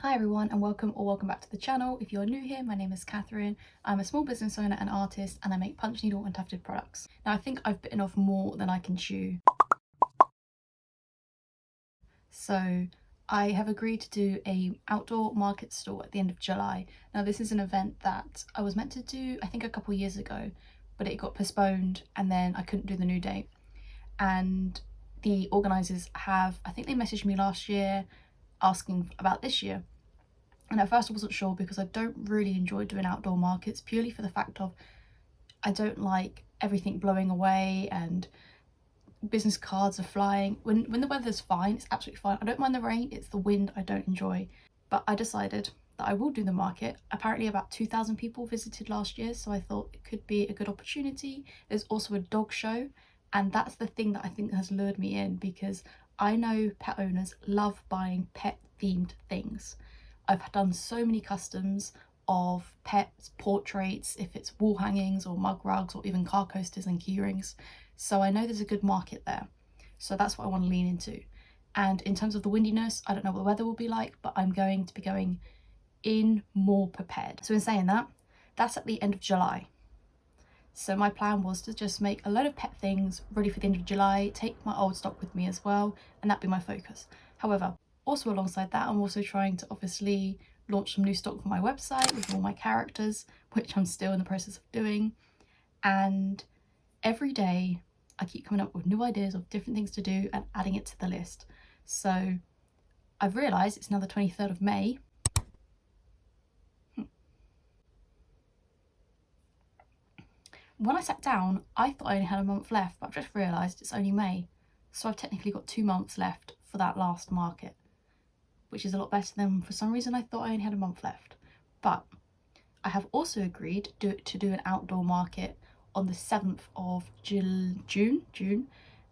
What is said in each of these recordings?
Hi everyone and welcome back to the channel. If you're new here, my name is Catherine. I'm a small business owner and artist and I make punch needle and tufted products. Now I think I've bitten off more than I can chew. So I have agreed to do a outdoor market stall at the end of July. Now this is an event that I was meant to do I think a couple years ago, but it got postponed and then I couldn't do the new date. And the organisers have, I think they messaged me last year asking about this year. And at first I wasn't sure because I don't really enjoy doing outdoor markets, purely for the fact of I don't like everything blowing away and business cards are flying. When the weather's fine, it's absolutely fine. I don't mind the rain, it's the wind I don't enjoy. But I decided that I will do the market. Apparently about 2,000 people visited last year, so I thought it could be a good opportunity. There's also a dog show, and that's the thing that I think has lured me in, because I know pet owners love buying pet themed things. I've done so many customs of pets, portraits, if it's wall hangings or mug rugs or even car coasters and key rings. So I know there's a good market there. So that's what I want to lean into. And in terms of the windiness, I don't know what the weather will be like, but I'm going to be going in more prepared. So in saying that, that's at the end of July. So my plan was to just make a load of pet things ready for the end of July, take my old stock with me as well, and that'd be my focus. However, also alongside that, I'm also trying to obviously launch some new stock for my website with all my characters, which I'm still in the process of doing. And every day I keep coming up with new ideas of different things to do and adding it to the list. So I've realised it's now the 23rd of May. When I sat down, I thought I only had a month left, but I've just realised it's only May. So I've technically got 2 months left for that last market, which is a lot better than for some reason I thought I only had a month left. But I have also agreed to do an outdoor market on the 7th of June,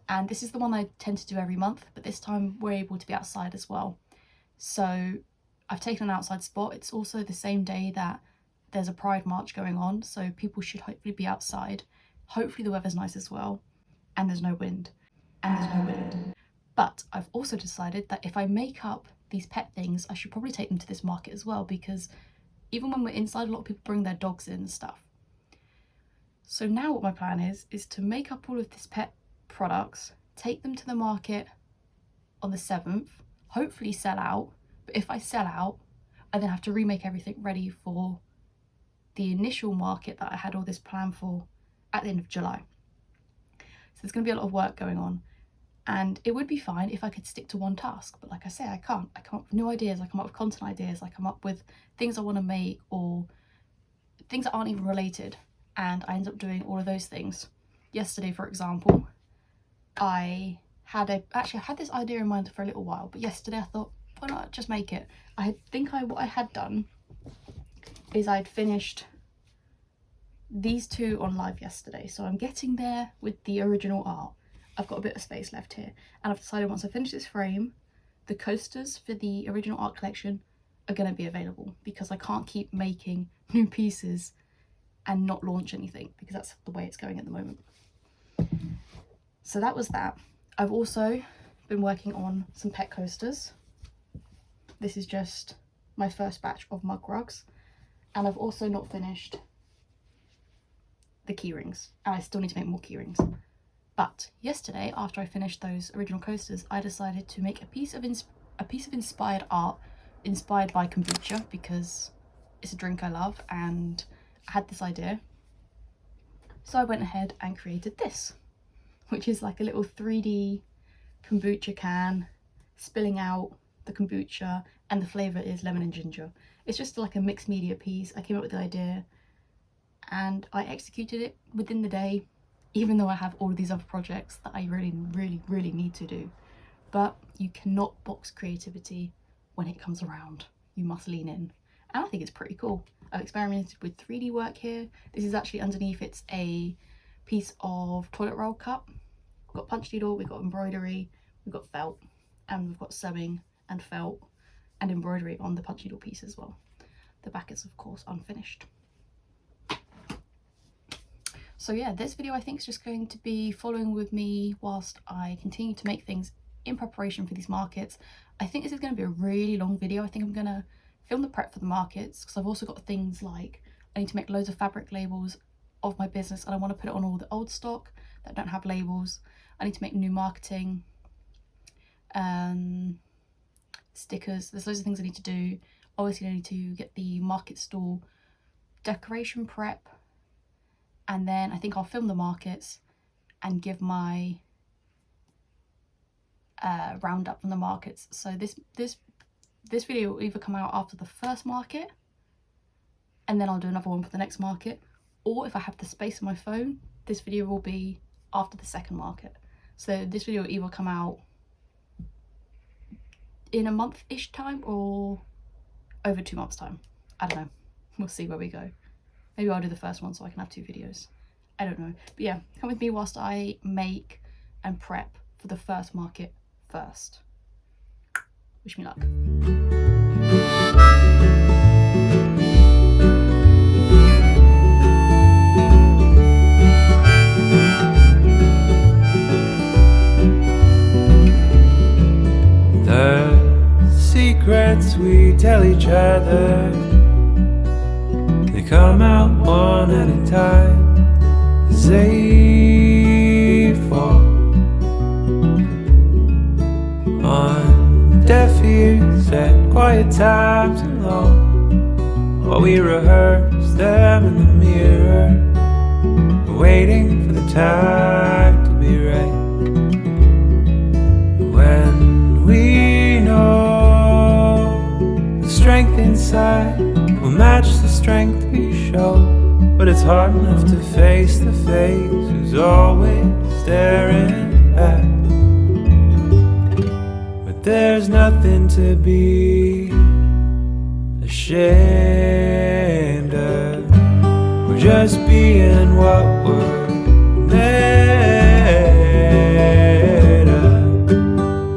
and this is the one I tend to do every month, but this time we're able to be outside as well. So I've taken an outside spot. It's also the same day that there's a Pride March going on, so people should hopefully be outside. Hopefully the weather's nice as well, and there's no wind. But I've also decided that if I make up these pet things, I should probably take them to this market as well, because even when we're inside, a lot of people bring their dogs in and stuff. So now what my plan is to make up all of this pet products, take them to the market on the 7th, hopefully sell out. But if I sell out, I then have to remake everything ready for the initial market that I had all this plan for at the end of July. So there's going to be a lot of work going on, and it would be fine if I could stick to one task, but like I say, I can't. I come up with new ideas, I come up with content ideas, I come up with things I want to make or things that aren't even related, and I end up doing all of those things. Yesterday, for example, I had this idea in mind for a little while, but yesterday I thought, why not just make it? What I had done is I'd finished these two on live yesterday, so I'm getting there with the original art. I've got a bit of space left here, and I've decided once I finish this frame, the coasters for the original art collection are going to be available, because I can't keep making new pieces and not launch anything, because that's the way it's going at the moment. So that was that. I've also been working on some pet coasters. This is just my first batch of mug rugs, and I've also not finished the key rings, and I still need to make more key rings. But yesterday, after I finished those original coasters, I decided to make a piece of inspired art inspired by kombucha, because it's a drink I love and I had this idea. So I went ahead and created this, which is like a little 3D kombucha can spilling out the kombucha, and the flavour is lemon and ginger. It's just like a mixed media piece. I came up with the idea and I executed it within the day, even though I have all of these other projects that I really need to do. But you cannot box creativity when it comes around. You must lean in. And I think it's pretty cool. I've experimented with 3D work here. This is actually underneath, it's a piece of toilet roll cup. We've got punch needle, we've got embroidery, we've got felt, and we've got sewing and felt and embroidery on the punch needle piece as well. The back is of course unfinished. So yeah, this video I think is just going to be following with me whilst I continue to make things in preparation for these markets. I think this is going to be a really long video. I think I'm going to film the prep for the markets, because I've also got things like I need to make loads of fabric labels of my business and I want to put it on all the old stock that don't have labels. I need to make new marketing, stickers. There's loads of things I need to do. Obviously I need to get the market stall decoration prep, and then I think I'll film the markets and give my roundup from the markets. So this video will either come out after the first market and then I'll do another one for the next market, or if I have the space on my phone, this video will be after the second market. So this video will either come out in a month-ish time or over 2 months time. I don't know, we'll see where we go. Maybe I'll do the first one so I can have 2 videos. I don't know. But yeah, come with me whilst I make and prep for the first market first. Wish me luck. The secrets we tell each other, they come out one at a time as they fall on deaf ears at quiet times alone, while we rehearse them in the mirror, waiting for the time to be right. When we know the strength inside will match the strength we show, but it's hard enough to face the face who's always staring back. But there's nothing to be ashamed of. We're just being what we're made of,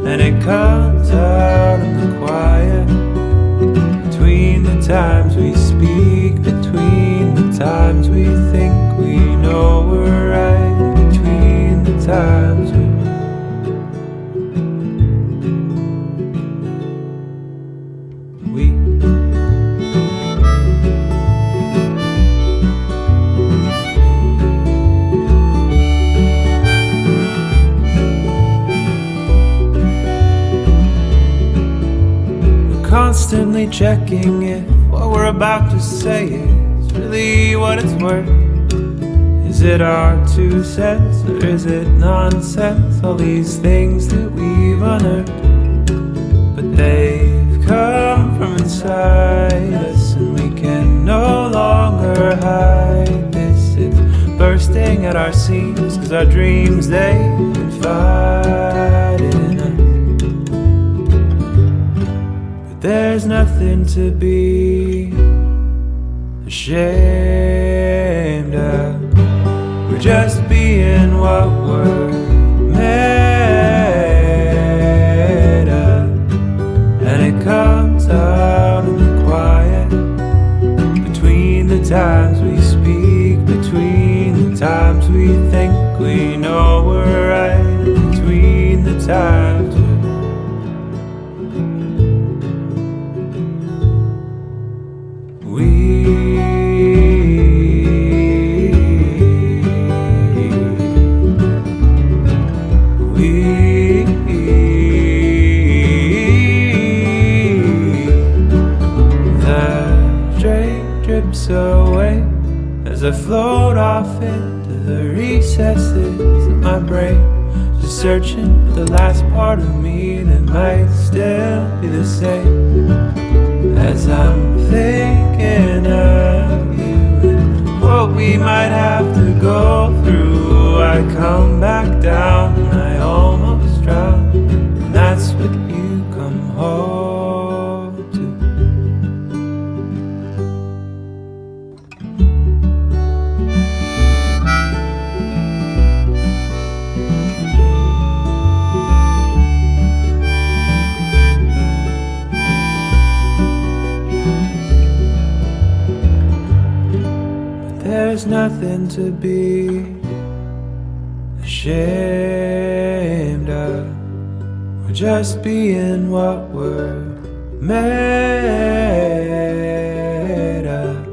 and it comes out in the quiet, between the times we speak, between the times we think we know we're right, between the times we constantly checking if what we're about to say is really what it's worth. Is it our 2 cents, or is it nonsense? All these things that we've unearthed, but they've come from inside us, and we can no longer hide this. It's bursting at our seams, 'cause our dreams, they've confided in us. There's nothing to be ashamed of. We're just being what we're made of, and it comes out in the quiet, between the times we speak, between the times we think we know we're right, between the times away as I float off into the recesses of my brain, just searching for the last part of me that might still be the same. As I'm thinking of you and what we might have to go through, I come back down and I almost drown, and that's what you come home to. There's nothing to be ashamed of. We're just being what we're made up,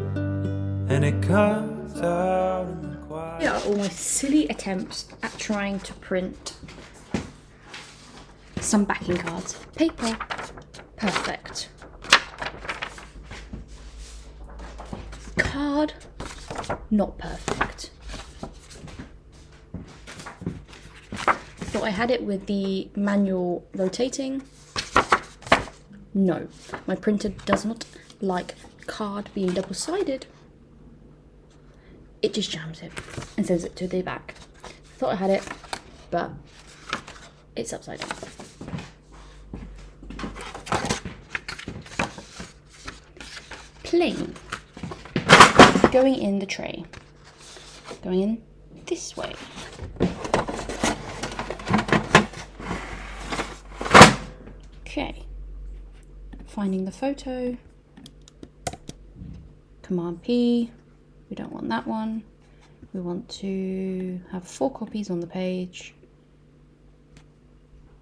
and it comes out in the quiet. Here are all my silly attempts at trying to print some backing cards. Paper, perfect. Card, not perfect. Thought I had it with the manual rotating. No, my printer does not like card being double-sided. It just jams it and sends it to the back. Thought I had it, but it's upside down. Plain. Going in the tray. Going in this way. Okay. Finding the photo. Command P. We don't want that one. We want to have 4 copies on the page.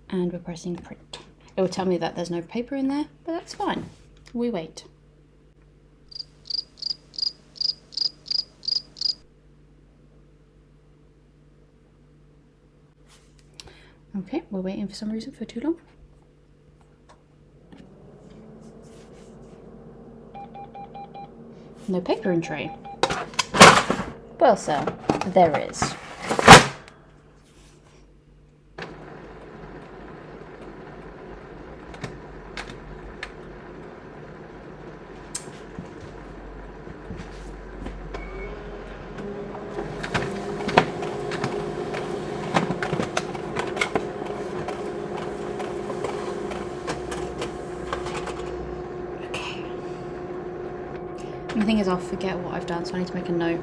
And we're pressing print. It will tell me that there's no paper in there, but that's fine. We wait. Okay, we're waiting for some reason for too long. No paper in tray. Well, sir, there is. The thing is, I'll forget what I've done, so I need to make a note.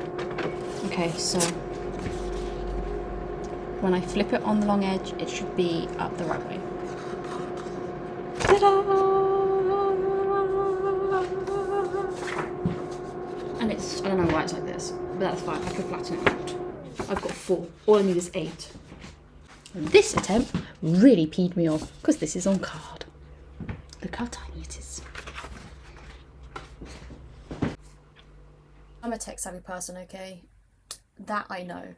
Okay, so when I flip it on the long edge, it should be up the right way. Ta-da! And it's, I don't know why it's like this, but that's fine, I can flatten it out. I've got 4, all I need is 8. And this attempt really peed me off, because this is on card. Look how tiny it is. I'm a tech-savvy person, okay? That I know.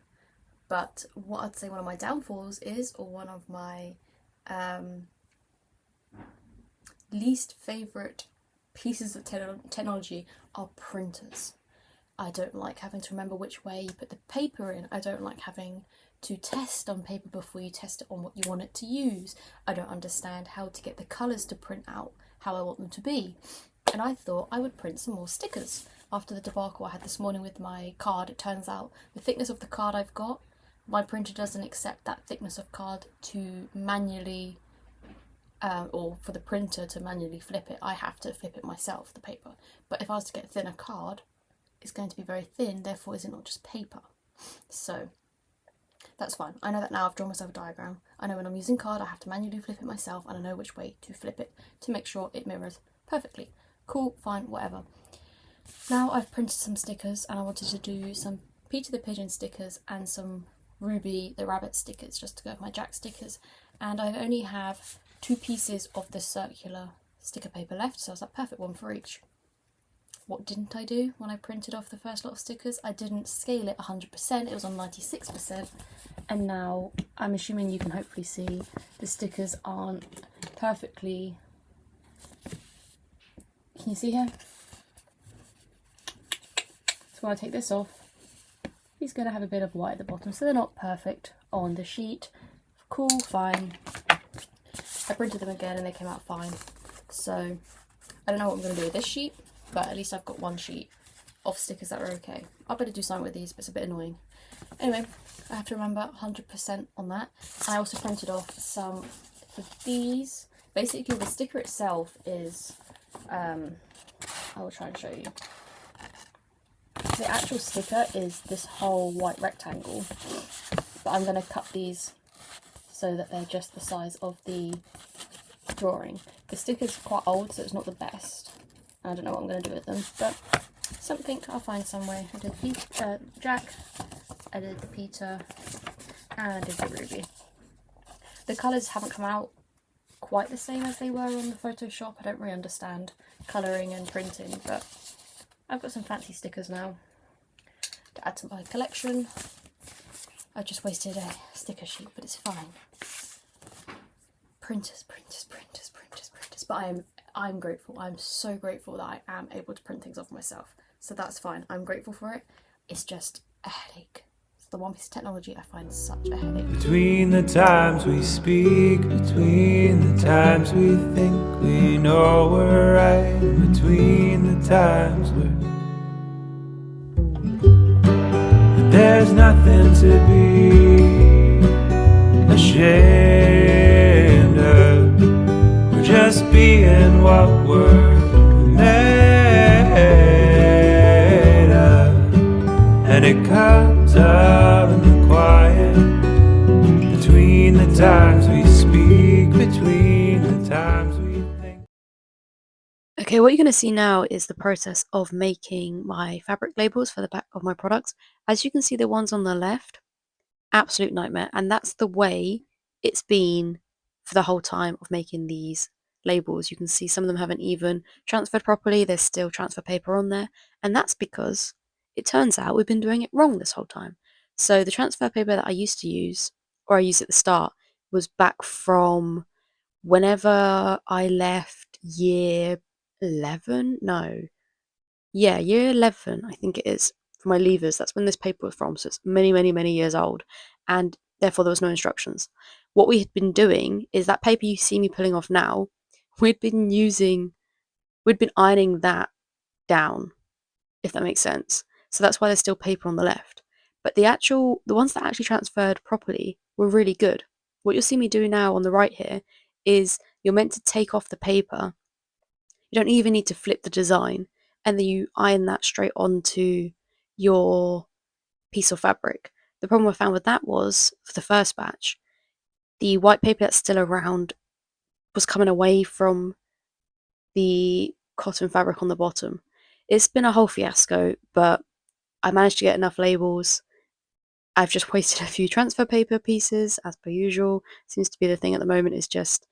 But what I'd say one of my downfalls is, or one of my least favourite pieces of technology are printers. I don't like having to remember which way you put the paper in. I don't like having to test on paper before you test it on what you want it to use. I don't understand how to get the colours to print out how I want them to be. And I thought I would print some more stickers. After the debacle I had this morning with my card, it turns out the thickness of the card I've got, my printer doesn't accept that thickness of card to manually, or for the printer to manually flip it. I have to flip it myself, the paper. But if I was to get a thinner card, it's going to be very thin, therefore is it not just paper? So that's fine. I know that now. I've drawn myself a diagram. I know when I'm using card I have to manually flip it myself, and I know which way to flip it to make sure it mirrors perfectly. Cool, fine, whatever. Now I've printed some stickers, and I wanted to do some Peter the Pigeon stickers and some Ruby the Rabbit stickers just to go with my Jack stickers. And I only have 2 pieces of the circular sticker paper left, so I was like, perfect, 1 for each. What didn't I do when I printed off the first lot of stickers? I didn't scale it 100%, it was on 96%. And now I'm assuming you can hopefully see the stickers aren't perfectly... Can you see here? So when I take this off, he's going to have a bit of white at the bottom, so they're not perfect on the sheet. Cool, fine. I printed them again and they came out fine. So I don't know what I'm going to do with this sheet, but at least I've got 1 sheet of stickers that are okay. I better do something with these, but it's a bit annoying. Anyway, I have to remember 100% on that. And I also printed off some for these. Basically, the sticker itself is, I will try and show you. The actual sticker is this whole white rectangle, but I'm going to cut these so that they're just the size of the drawing. The sticker's quite old, so it's not the best. I don't know what I'm going to do with them, but something I'll find somewhere. I did the Jack, I did the Peter, and I did the Ruby. The colours haven't come out quite the same as they were on the Photoshop. I don't really understand colouring and printing, but I've got some fancy stickers now to add to my collection. I just wasted a sticker sheet, but it's fine. Printers. But I'm grateful. I'm so grateful that I am able to print things off myself. So that's fine. I'm grateful for it. It's just a headache. It's the one piece of technology I find such a headache. Between the times we speak, between the times we think we know we're right, and between the times there's nothing to be ashamed of. We're just being what we're made of, and it comes up in the quiet. Between the times we speak, between the times we think. Okay, what you're going to see now is the process of making my fabric labels for the back of my products. As you can see, the ones on the left, absolute nightmare. And that's the way it's been for the whole time of making these labels. You can see some of them haven't even transferred properly. There's still transfer paper on there. And that's because it turns out we've been doing it wrong this whole time. So the transfer paper that I used to use, or I used at the start, was back from whenever I left year 11? No. Yeah, year 11, I think it is, for my levers. That's when this paper was from, so it's many, many, many years old, and therefore there was no instructions. What we had been doing is that paper you see me pulling off now, we'd been ironing that down, if that makes sense. So that's why there's still paper on the left. But the ones that actually transferred properly were really good. What you'll see me do now on the right here is you're meant to take off the paper. You don't even need to flip the design, and then you iron that straight onto your piece of fabric. The problem I found with that was, for the first batch, the white paper that's still around was coming away from the cotton fabric on the bottom. It's been a whole fiasco, but I managed to get enough labels. I've just wasted a few transfer paper pieces, as per usual. Seems to be the thing at the moment, is just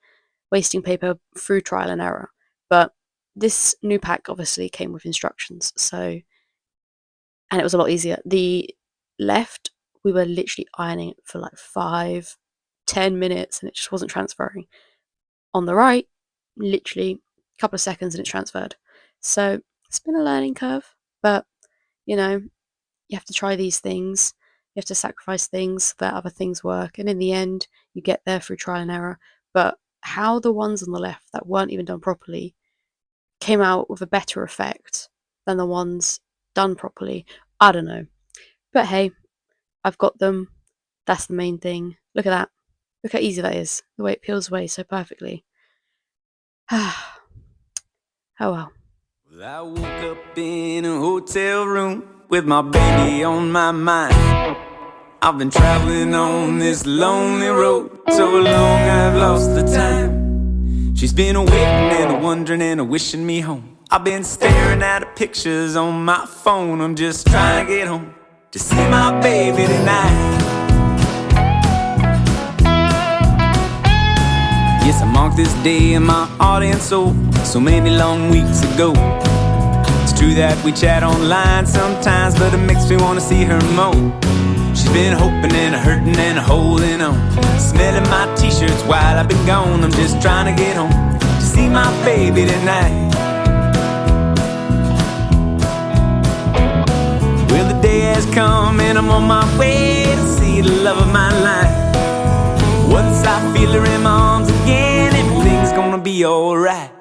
wasting paper through trial and error. But this new pack obviously came with instructions, and it was a lot easier. The left, we were literally ironing it for like 5-10 minutes, and it just wasn't transferring. On the right, literally a couple of seconds and it's transferred. So it's been a learning curve, but you have to try these things. You have to sacrifice things so that other things work, and in the end you get there through trial and error. But how the ones on the left that weren't even done properly came out with a better effect than the ones done properly, I don't know. But hey, I've got them. That's the main thing. Look at that. Look how easy that is. The way it peels away so perfectly. Oh well. Well, I woke up in a hotel room with my baby on my mind. I've been traveling on this lonely road so long I've lost the time. She's been a waiting and a wondering and a wishing me home. I've been staring at her pictures on my phone. I'm just trying to get home to see my baby tonight. Yes, I marked this day in my heart and soul so many long weeks ago. It's true that we chat online sometimes, but it makes me want to see her more. She's been hoping and hurting and holding on, smelling my t-shirts while I've been gone. I'm just trying to get home to see my baby tonight. Well, the day has come and I'm on my way to see the love of my life. Once I feel her in my arms again, everything's gonna be alright.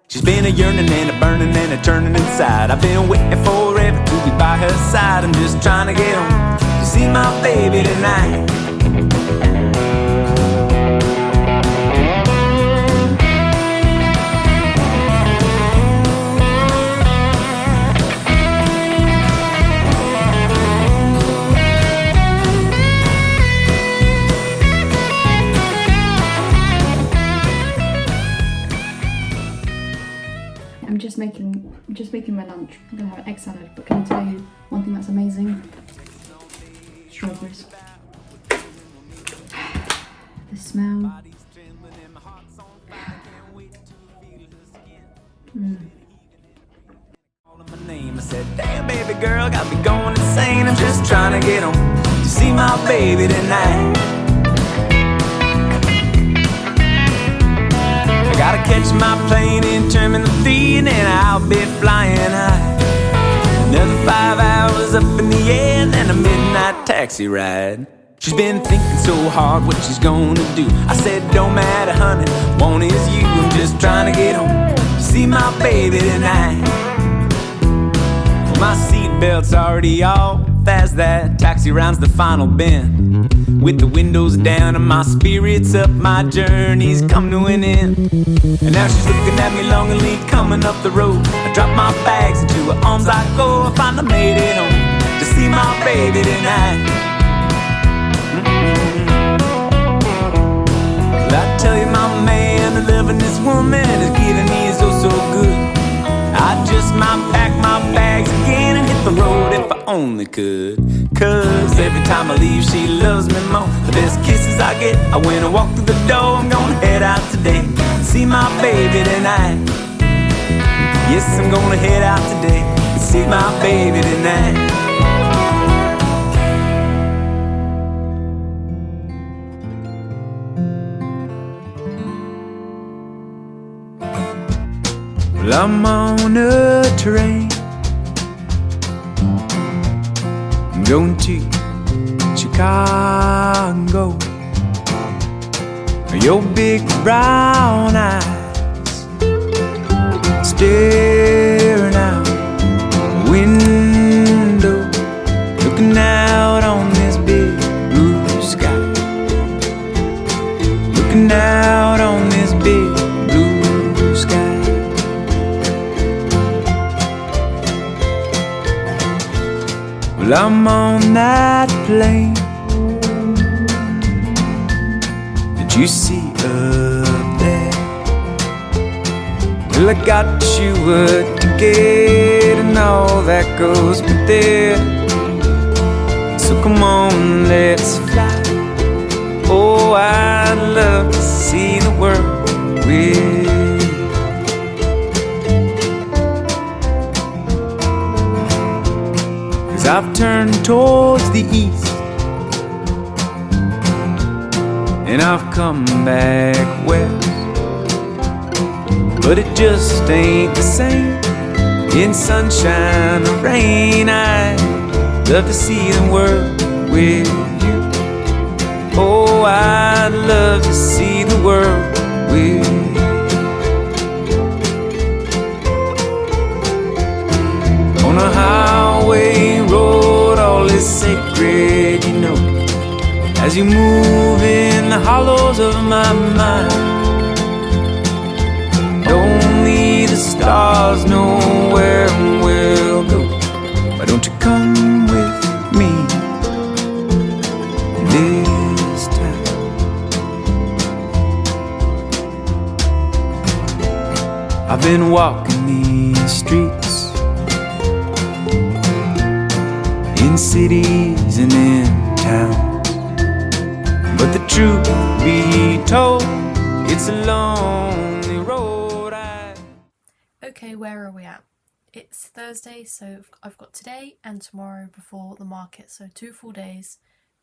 She's been a yearning and a burning and a turning inside. I've been waiting forever to be by her side. I'm just trying to get home to see my baby tonight. I'm just making my lunch. I'm gonna have an egg salad, but can I tell you one thing that's amazing? Strawberries. The smell. Calling my name, I said, damn baby girl, got me going insane. I'm just trying to get home to see my baby tonight. I gotta catch my plane in Terminal 3 and then I'll be flying high. Another 5 hours up in the air and then a midnight taxi ride. She's been thinking so hard what she's gonna do. I said, don't matter honey, one is you. I'm just trying to get home to see my baby tonight. Well, my seatbelt's already off as that taxi rounds the final bend. With the windows down and my spirits up, my journey's come to an end. And now she's looking at me longingly coming up the road. I drop my bags into her arms I go. I finally made it home to see my baby tonight. Well, I tell you my man, loving this woman is giving me so good. I just might pack my bags again and hit the road if I only could. Cause every time I leave she loves me more. The best kisses I get I when I walk through the door. I'm gonna head out today, see my baby tonight. Yes, I'm gonna head out today and see my baby tonight. Well, I'm on a train going to Chicago. Your big brown eyes staring out the window, looking out on this big blue sky, looking out on this big blue sky. Well, I'm on that plane that you see up there. Well, I got you a ticket and all that goes with it. So come on, let's fly. Oh, I'd love to see the world with you. I've turned towards the east and I've come back west, but it just ain't the same in sunshine or rain. I'd love to see the world with you. Oh, I'd love to see the world with you. On a highway road, all is sacred, you know, as you move in the hollows of my mind. Only the stars know where we'll go. Why don't you come with me this time? I've been walking these streets in cities and in towns, but the truth be told, it's a lonely road. Okay, where are we at? It's Thursday, so I've got today and tomorrow before the market, so 2 full days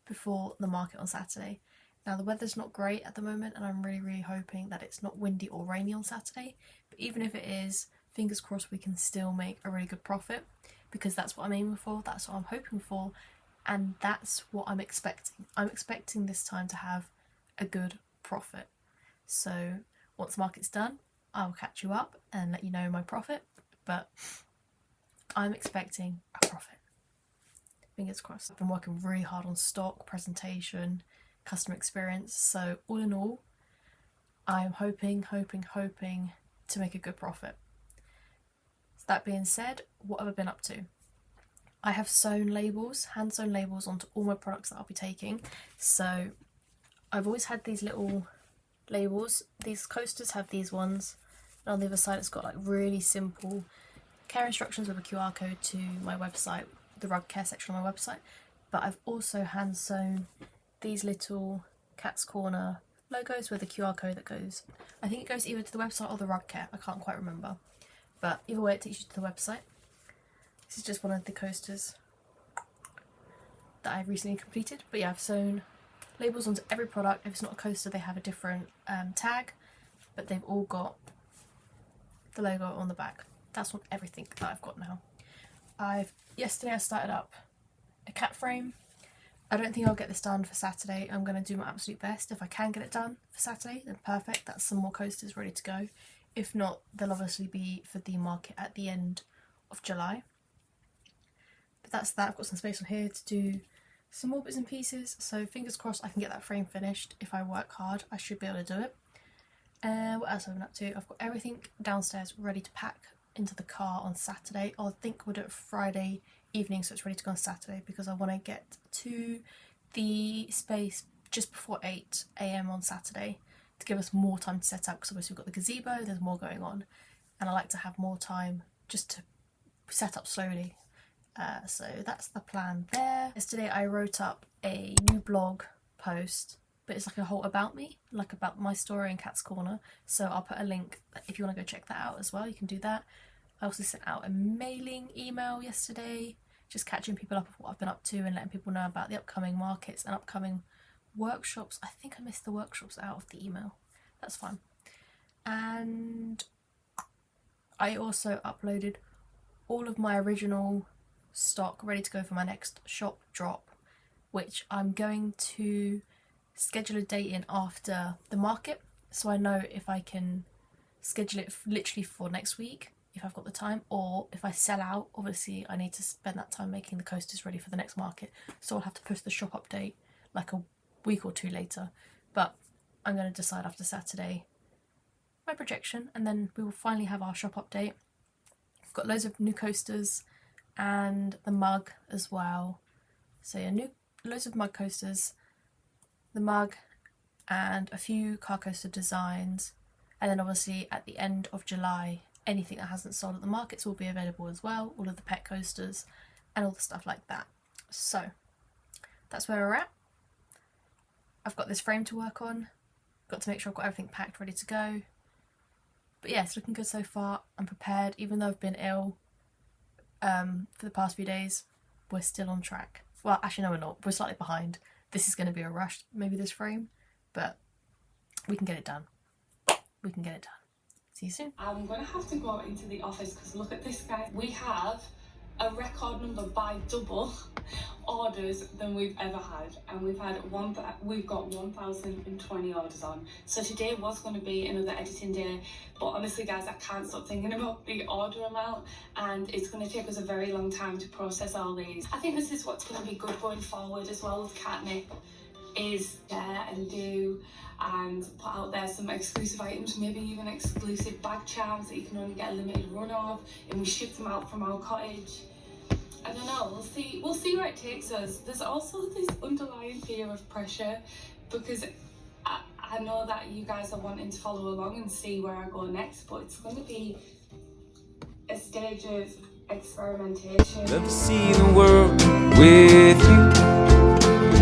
before the market on Saturday. Now the weather's not great at the moment and I'm really hoping that it's not windy or rainy on Saturday, but even if it is, fingers crossed we can still make a really good profit, because that's what I'm aiming for, that's what I'm hoping for, and that's what I'm expecting. I'm expecting this time to have a good profit. So once the market's done, I'll catch you up and let you know my profit, but I'm expecting a profit. Fingers crossed. I've been working really hard on stock, presentation, customer experience, so all in all, I'm hoping to make a good profit. That being said, what have I been up to? I have sewn labels, hand sewn labels onto all my products that I'll be taking. So I've always had these little labels. These coasters have these ones, and on the other side it's got like really simple care instructions with a QR code to my website, the rug care section on my website. But I've also hand sewn these little Cat's Corner logos with a QR code that goes, I think it goes either to the website or the rug care, I can't quite remember. But either way, it takes you to the website. This is just one of the coasters that I've recently completed. But yeah, I've sewn labels onto every product. If it's not a coaster, they have a different tag, but they've all got the logo on the back. That's on everything that I've got now. Yesterday I started up a cat frame. I don't think I'll get this done for Saturday. I'm going to do my absolute best. If I can get it done for Saturday, then perfect. That's some more coasters ready to go. If not, they'll obviously be for the market at the end of July. But that's that. I've got some space on here to do some more bits and pieces. So fingers crossed I can get that frame finished. If I work hard, I should be able to do it. What else have I been up to? I've got everything downstairs ready to pack into the car on Saturday. I think we'll do it Friday evening, so it's ready to go on Saturday, because I want to get to the space just before 8 AM on Saturday to give us more time to set up, because obviously we've got the gazebo, there's more going on, and I like to have more time just to set up slowly. So that's the plan there. Yesterday I wrote up a new blog post, but it's like a whole about me, like about my story in Cat's Corner. So I'll put a link if you want to go check that out as well. You can do that. I also sent out a mailing email yesterday, just catching people up with what I've been up to and letting people know about the upcoming markets and upcoming workshops. I think I missed the workshops out of the email. That's fine. And I also uploaded all of my original stock ready to go for my next shop drop, which I'm going to schedule a date in after the market, so I know if I can schedule it literally for next week if I've got the time, or if I sell out, obviously I need to spend that time making the coasters ready for the next market, so I'll have to push the shop update like a week or two later. But I'm going to decide after Saturday my projection, and then we will finally have our shop update. I've got loads of new coasters and the mug as well. So yeah, loads of mug coasters, the mug, and a few car coaster designs. And then obviously at the end of July, anything that hasn't sold at the markets will be available as well, all of the pet coasters and all the stuff like that. So that's where we're at. I've got this frame to work on, got to make sure I've got everything packed, ready to go. But yeah, it's looking good so far. I'm prepared, even though I've been ill for the past few days, we're still on track. Well, actually no, we're not, we're slightly behind. This is going to be a rush, maybe this frame, but we can get it done. We can get it done. See you soon. I'm going to have to go into the office because look at this, guys. We have a record number by double orders than we've ever had, and we've got 1,020 orders on. So today was going to be another editing day, but honestly guys, I can't stop thinking about the order amount, and it's going to take us a very long time to process all these. I think this is what's going to be good going forward as well with catnip, is share and do and put out there some exclusive items, maybe even exclusive bag charms that you can only get a limited run of, and we ship them out from our cottage. I don't know, we'll see where it takes us. There's also this underlying fear of pressure, because I know that you guys are wanting to follow along and see where I go next, but it's going to be a stage of experimentation. Love to see the world with you.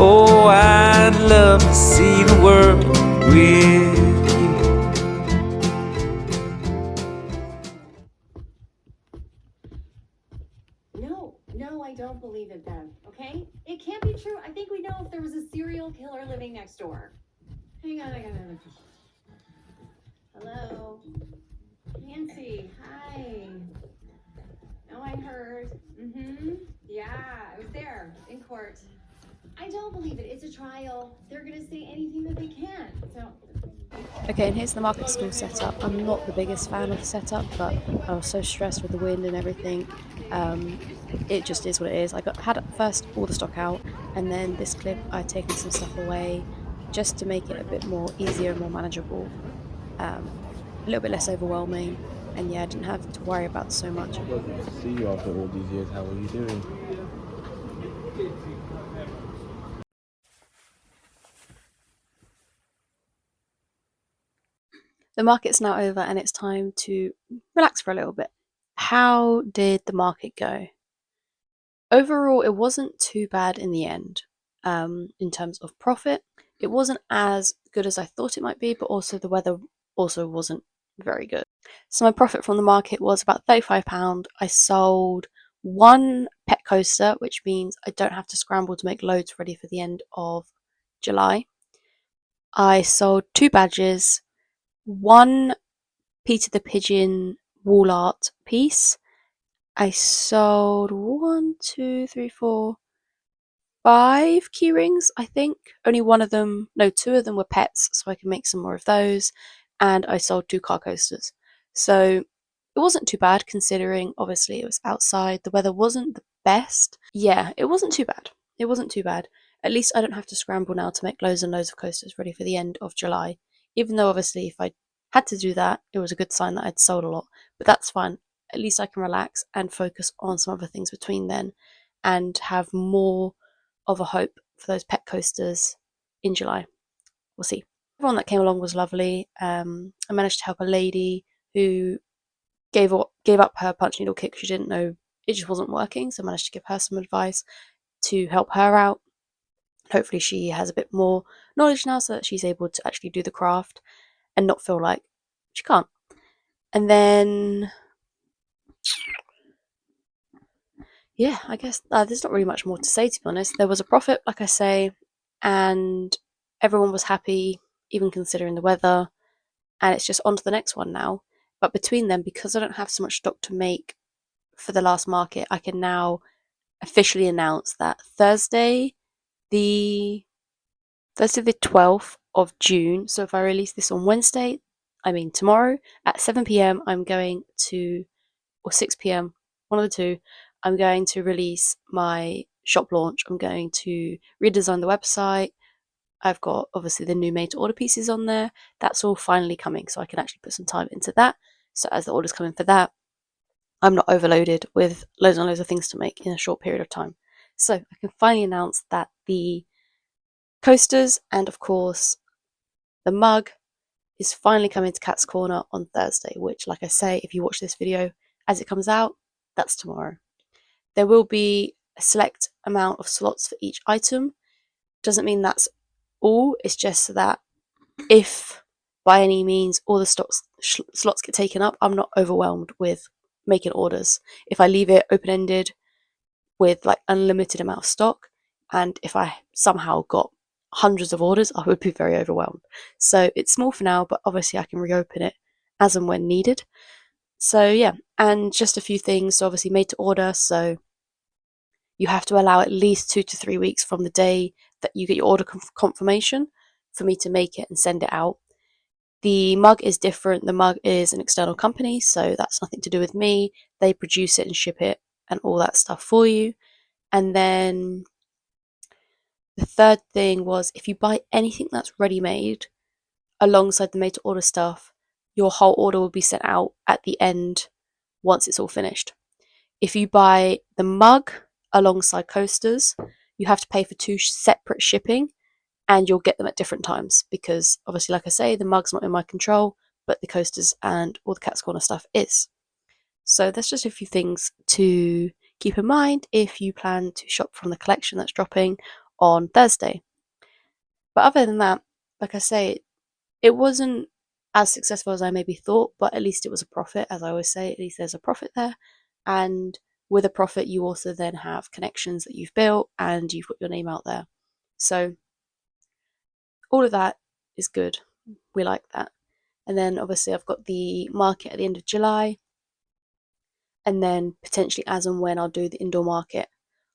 Oh, I'd love to see the world with you. No, I don't believe it, Bev, okay? It can't be true. I think we know if there was a serial killer living next door. Hang on, I got another. Hello? Nancy, hi. Oh, I heard. Yeah, I was there in court. I don't believe it. It's a trial. They're gonna say anything that they can. So. Okay, and here's the market stall setup. I'm not the biggest fan of the setup, but I was so stressed with the wind and everything. It just is what it is. I had at first all the stock out, and then this clip I'd taken some stuff away just to make it a bit more easier and more manageable, a little bit less overwhelming, and yeah, I didn't have to worry about so much. Good to see you after all these years. How are you doing? The market's now over and it's time to relax for a little bit. How did the market go? Overall, it wasn't too bad in the end. In terms of profit, it wasn't as good as I thought it might be, but also the weather also wasn't very good. So my profit from the market was about £35. I sold one pet coaster, which means I don't have to scramble to make loads ready for the end of July. I sold 2 badges, one Peter the Pigeon wall art piece. I sold 5 key rings, I think. Only two of them were pets, so I can make some more of those. And I sold 2 car coasters. So it wasn't too bad considering obviously it was outside. The weather wasn't the best. Yeah, it wasn't too bad. It wasn't too bad. At least I don't have to scramble now to make loads and loads of coasters ready for the end of July. Even though obviously if I had to do that, it was a good sign that I'd sold a lot. But that's fine. At least I can relax and focus on some other things between then and have more of a hope for those pet coasters in July. We'll see. Everyone that came along was lovely. I managed to help a lady who gave up her punch needle kit because she didn't know it just wasn't working, so I managed to give her some advice to help her out. Hopefully she has a bit more knowledge now so that she's able to actually do the craft and not feel like she can't. And then yeah, I guess there's not really much more to say, to be honest. There was a profit, like I say, and everyone was happy, even considering the weather, and it's just on to the next one now. But between them, because I don't have so much stock to make for the last market, I can now officially announce that Thursday the 12th of June, so if I release this on Wednesday, I mean tomorrow, at 7 p.m, I'm going to, or 6 p.m, one of the two, I'm going to release my shop launch. I'm going to redesign the website. I've got obviously the new made to order pieces on there. That's all finally coming, so I can actually put some time into that. So as the orders come in for that, I'm not overloaded with loads and loads of things to make in a short period of time. So I can finally announce that the coasters and of course the mug is finally coming to Cat's Corner on Thursday, which, like I say, if you watch this video as it comes out, that's tomorrow. There will be a select amount of slots for each item. Doesn't mean that's all, it's just that if by any means all the slots get taken up, I'm not overwhelmed with making orders. If I leave it open-ended with like unlimited amount of stock, and if I somehow got hundreds of orders, I would be very overwhelmed. So it's small for now, but obviously I can reopen it as and when needed. So yeah, and just a few things. So obviously made to order, so you have to allow at least 2 to 3 weeks from the day that you get your order confirmation for me to make it and send it out. The mug is different. The mug is an external company, so that's nothing to do with me. They produce it and ship it and all that stuff for you. And then the third thing was, if you buy anything that's ready made alongside the made to order stuff, your whole order will be sent out at the end once it's all finished. If you buy the mug alongside coasters, you have to pay for 2 separate shipping, and you'll get them at different times because obviously, like I say, the mug's not in my control, but the coasters and all the Cat's Corner stuff is. So there's just a few things to keep in mind if you plan to shop from the collection that's dropping on Thursday. But other than that, like I say, it wasn't as successful as I maybe thought, but at least it was a profit. As I always say, at least there's a profit there. And with a profit, you also then have connections that you've built and you've got your name out there. So all of that is good. We like that. And then obviously I've got the market at the end of July. And then potentially as and when I'll do the indoor market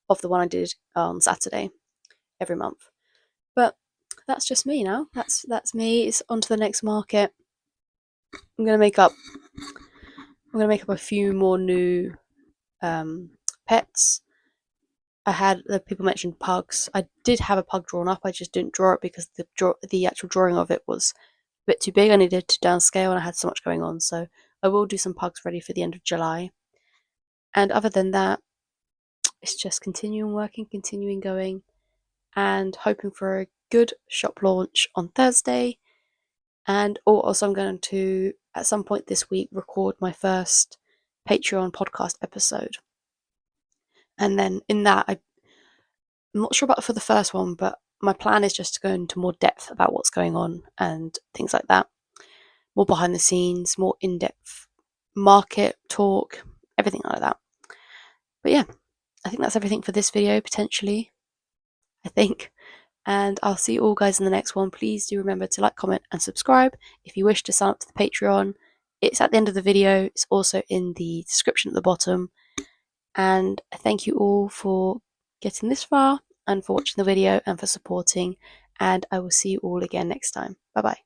of the one I did on Saturday every month. But that's just me now. That's me. It's on to the next market. I'm gonna make up a few more new pets. I had the people mentioned pugs. I did have a pug drawn up. I just didn't draw it because the actual drawing of it was a bit too big. I needed to downscale, and I had so much going on. So I will do some pugs ready for the end of July. And other than that, it's just continuing working, continuing going, and hoping for a good shop launch on Thursday. And also I'm going to, at some point this week, record my first Patreon podcast episode. And then in that, I'm not sure about for the first one, but my plan is just to go into more depth about what's going on and things like that. more behind the scenes, more in-depth market talk, everything like that. But yeah, I think that's everything for this video, potentially, I think. And I'll see you all guys in the next one. Please do remember to like, comment, and subscribe. If you wish to sign up to the Patreon, it's at the end of the video. It's also in the description at the bottom. And thank you all for getting this far and for watching the video and for supporting. And I will see you all again next time. Bye bye.